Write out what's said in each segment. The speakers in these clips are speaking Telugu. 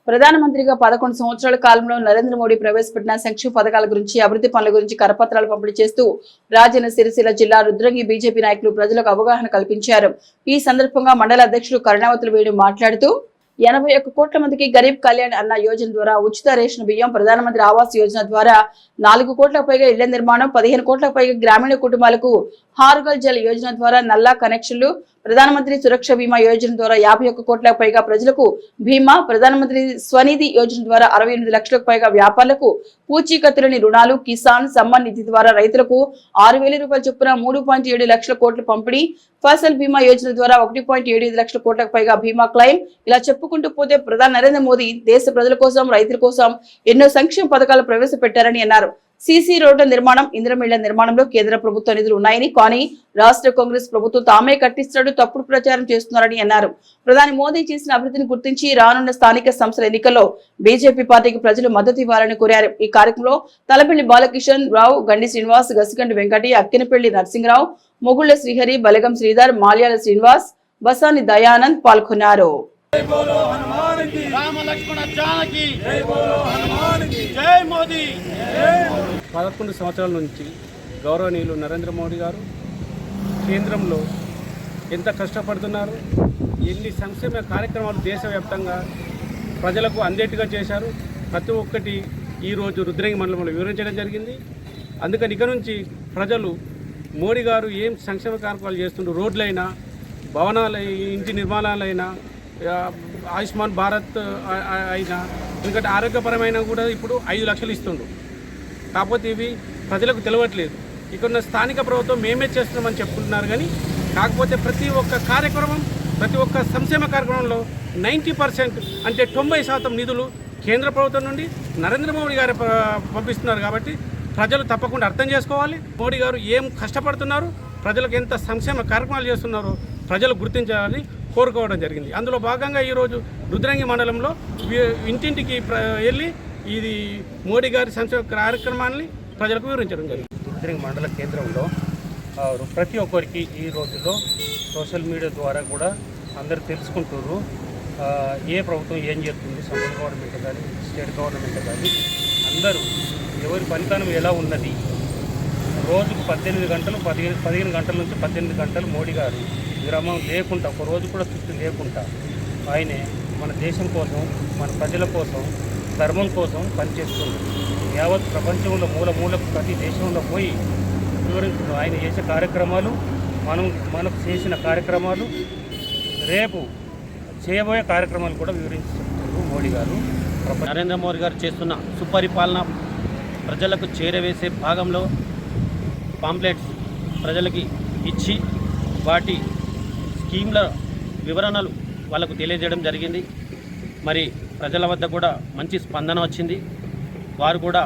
ప్రధానమంత్రిగా 11 సంవత్సరాల కాలంలో నరేంద్ర మోడీ ప్రవేశపెట్టిన సంక్షేమ పథకాల గురించి, అభివృద్ధి పనుల గురించి కరపత్రాలు పంపిణీ చేస్తూ రాజన్న సిరిసిల్ల జిల్లా రుద్రంగి బీజేపీ నాయకులు ప్రజలకు అవగాహన కల్పించారు. ఈ సందర్భంగా మండల అధ్యక్షుడు కరుణావతులు వేణు మాట్లాడుతూ 81 కోట్ల మందికి గరీబ్ కళ్యాణ్ అన్న యోజన ద్వారా ఉచిత రేషన్ బియ్యం, ప్రధానమంత్రి ఆవాస్ యోజన ద్వారా 4 కోట్లకు పైగా ఇళ్ల నిర్మాణం, 15 కోట్లకు పైగా గ్రామీణ కుటుంబాలకు హార్గల్ జల్ యోజన ద్వారా నల్లా కనెక్షన్లు, ప్రధానమంత్రి సురక్ష బీమా యోజన ద్వారా 51 కోట్లకు పైగా ప్రజలకు బీమా, ప్రధానమంత్రి స్వనిధి యోజన ద్వారా 68 లక్షలకు పైగా వ్యాపారులకు పూచీకత్తులని రుణాలు, కిసాన్ సమ్మాన్ నిధి ద్వారా రైతులకు 6,000 రూపాయల చొప్పున 3.7 లక్షల కోట్ల పంపిణీ, ఫసల్ బీమా యోజన ద్వారా 1.75 లక్షల కోట్లకు పైగా బీమా క్లెయిమ్. ఇలా చెప్పుకుంటూ పోతే ప్రధాని నరేంద్ర మోదీ దేశ ప్రజల కోసం, రైతుల కోసం ఎన్నో సంక్షేమ పథకాలు ప్రవేశపెట్టారని అన్నారు. సీసీ రోడ్ల నిర్మాణం, ఇంద్రమిళ్ల నిర్మాణంలో కేంద్ర ప్రభుత్వ నిధులు ఉన్నాయని, కానీ రాష్ట్ర కాంగ్రెస్ ప్రభుత్వం తామే కట్టిస్తాడు తప్పుడు ప్రచారం చేస్తున్నారని అన్నారు. ప్రధాని మోదీ చేసిన అభివృద్ధిని గుర్తించి రానున్న స్థానిక సంస్థల ఎన్నికల్లో బీజేపీ పార్టీకి ప్రజలు మద్దతు ఇవ్వాలని కోరారు. ఈ కార్యక్రమంలో తలపల్లి బాలకిషన్ రావు, గండి శ్రీనివాస్, గసిగండి వెంకటి, అక్కినపల్లి నరసింహరావు, మొగుళ్ల శ్రీహరి, బలగం శ్రీధర్, మాల్యాల శ్రీనివాస్, బసాని దయానంద్ పాల్గొన్నారు. 11 సంవత్సరాల నుంచి గౌరవనీయులు నరేంద్ర మోడీ గారు కేంద్రంలో ఎంత కష్టపడుతున్నారు, ఎన్ని సంక్షేమ కార్యక్రమాలు దేశవ్యాప్తంగా ప్రజలకు అందేట్టుగా చేశారు. ప్రతి ఒక్కటి ఈరోజు రుద్రంగి మండలంలో వివరించడం జరిగింది. అందుకని ఇక నుంచి ప్రజలు మోడీ గారు ఏం సంక్షేమ కార్యక్రమాలు చేస్తుండ్రు, రోడ్లైనా, భవనాల ఇంటి నిర్మాణాలైనా, ఆయుష్మాన్ భారత్ అయినా, ఎందుకంటే ఆరోగ్యపరమైన కూడా ఇప్పుడు 5 లక్షలు ఇస్తుండ్రు. కాకపోతే ఇవి ప్రజలకు తెలియట్లేదు. ఇక్కడ స్థానిక ప్రభుత్వం మేమే చేస్తున్నామని చెప్పుకుంటున్నారు, కానీ కాకపోతే ప్రతి ఒక్క కార్యక్రమం, ప్రతి ఒక్క సంక్షేమ కార్యక్రమంలో 90% అంటే 90% నిధులు కేంద్ర ప్రభుత్వం నుండి నరేంద్ర మోడీ గారు పంపిస్తున్నారు. కాబట్టి ప్రజలు తప్పకుండా అర్థం చేసుకోవాలి. మోడీ గారు ఏం కష్టపడుతున్నారు, ప్రజలకు ఎంత సంక్షేమ కార్యక్రమాలు చేస్తున్నారో ప్రజలు గుర్తించాలని కోరుకోవడం జరిగింది. అందులో భాగంగా ఈరోజు రుద్రంగి మండలంలో ఇంటింటికి వెళ్ళి ఇది మోడీ గారి సంక్షేమ కార్యక్రమాన్ని ప్రజలకు వివరించడం జరిగింది. రుద్రంగి మండల కేంద్రంలో ప్రతి ఒక్కరికి ఈ రోజుల్లో సోషల్ మీడియా ద్వారా కూడా అందరూ తెలుసుకుంటున్నారు ఏ ప్రభుత్వం ఏం చేస్తుంది, సెంట్రల్ గవర్నమెంట్ కానీ స్టేట్ గవర్నమెంట్ కానీ అందరూ ఎవరి పనితనం ఎలా ఉన్నది. రోజుకు 18 గంటలు 15 గంటల నుంచి 18 గంటలు మోడీ గారు విరామం లేకుండా, ఒక రోజు కూడా చుట్టూ లేకుండా ఆయనే మన దేశం కోసం, మన ప్రజల కోసం, ధర్మం కోసం పనిచేస్తుంది. యావత్ ప్రపంచంలో మూలకు ప్రతి దేశంలో పోయి వివరిస్తున్నారు. ఆయన చేసే కార్యక్రమాలు, మనకు చేసిన కార్యక్రమాలు, రేపు చేయబోయే కార్యక్రమాలు కూడా వివరించారు మోడీ గారు. నరేంద్ర మోడీ గారు చేస్తున్న సుపరిపాలన ప్రజలకు చేరవేసే భాగంలో పాంప్లెట్స్ ప్రజలకి ఇచ్చి వాటి స్కీమ్ల వివరణలు వాళ్ళకు తెలియజేయడం జరిగింది. మరి ప్రజల వద్ద కూడా మంచి స్పందన వచ్చింది. వారు కూడా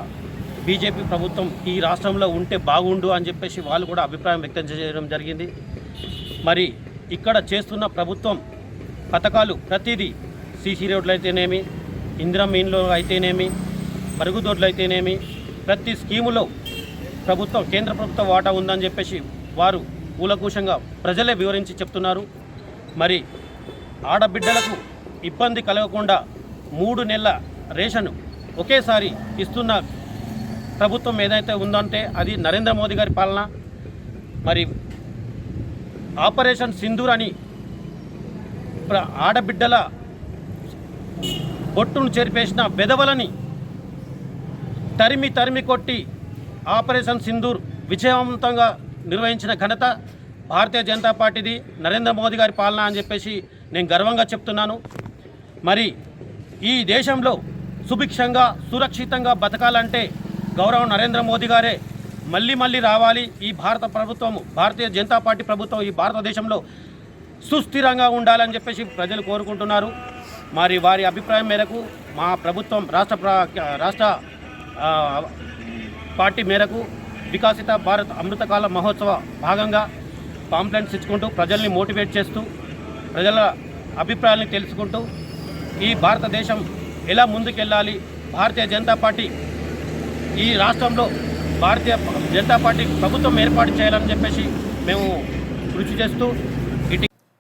బీజేపీ ప్రభుత్వం ఈ రాష్ట్రంలో ఉంటే బాగుండు అని చెప్పేసి వాళ్ళు కూడా అభిప్రాయం వ్యక్తం చేయడం జరిగింది. మరి ఇక్కడ చేస్తున్న ప్రభుత్వం పథకాలు ప్రతిదీ, సీసీ రోడ్లు అయితేనేమి, ఇందిరమీన్లో అయితేనేమి, మరుగుదొడ్లు అయితేనేమి, ప్రతి స్కీములో కేంద్ర ప్రభుత్వ వాటా ఉందని చెప్పేసి వారు కూలకూషంగా ప్రజలే వివరించి చెప్తున్నారు. మరి ఆడబిడ్డలకు ఇబ్బంది కలగకుండా 3 నెలల రేషన్ ఒకేసారి ఇస్తున్న ప్రభుత్వం ఏదైతే ఉందంటే అది నరేంద్ర మోదీ గారి పాలన. మరి ఆపరేషన్ సింధూర్ అని ఆడబిడ్డల బొట్టును చెరిపేసిన వెధవలని తరిమి కొట్టి ఆపరేషన్ సింధూర్ విజయవంతంగా నిర్వహించిన ఘనత భారతీయ జనతా పార్టీది, నరేంద్ర మోదీ గారి పాలన అని చెప్పేసి నేను గర్వంగా చెప్తున్నాను. మరి ఈ దేశంలో సుభిక్షంగా సురక్షితంగా బతకాలంటే గౌరవం నరేంద్ర మోదీ గారే మళ్ళీ రావాలి. ఈ భారతీయ జనతా పార్టీ ప్రభుత్వం ఈ భారతదేశంలో సుస్థిరంగా ఉండాలని చెప్పేసి ప్రజలు కోరుకుంటున్నారు. మరి వారి అభిప్రాయం మేరకు మా ప్రభుత్వం రాష్ట్ర పార్టీ మేరకు వికసిత భారత్ అమృతకాల మహోత్సవ భాగంగా పాంప్లెట్స్ ఇచ్చుకుంటూ ప్రజల్ని మోటివేట్ చేస్తూ ప్రజల అభిప్రాయాన్ని తెలుసుకుంటూ ఈ భారతదేశం ఎలా ముందుకెళ్ళాలి, భారతీయ జనతా పార్టీ ఈ రాష్ట్రంలో భారతీయ జనతా పార్టీ ప్రభుత్వం ఏర్పాటు చేయాలని చెప్పేసి మేము కృషి చేస్తూ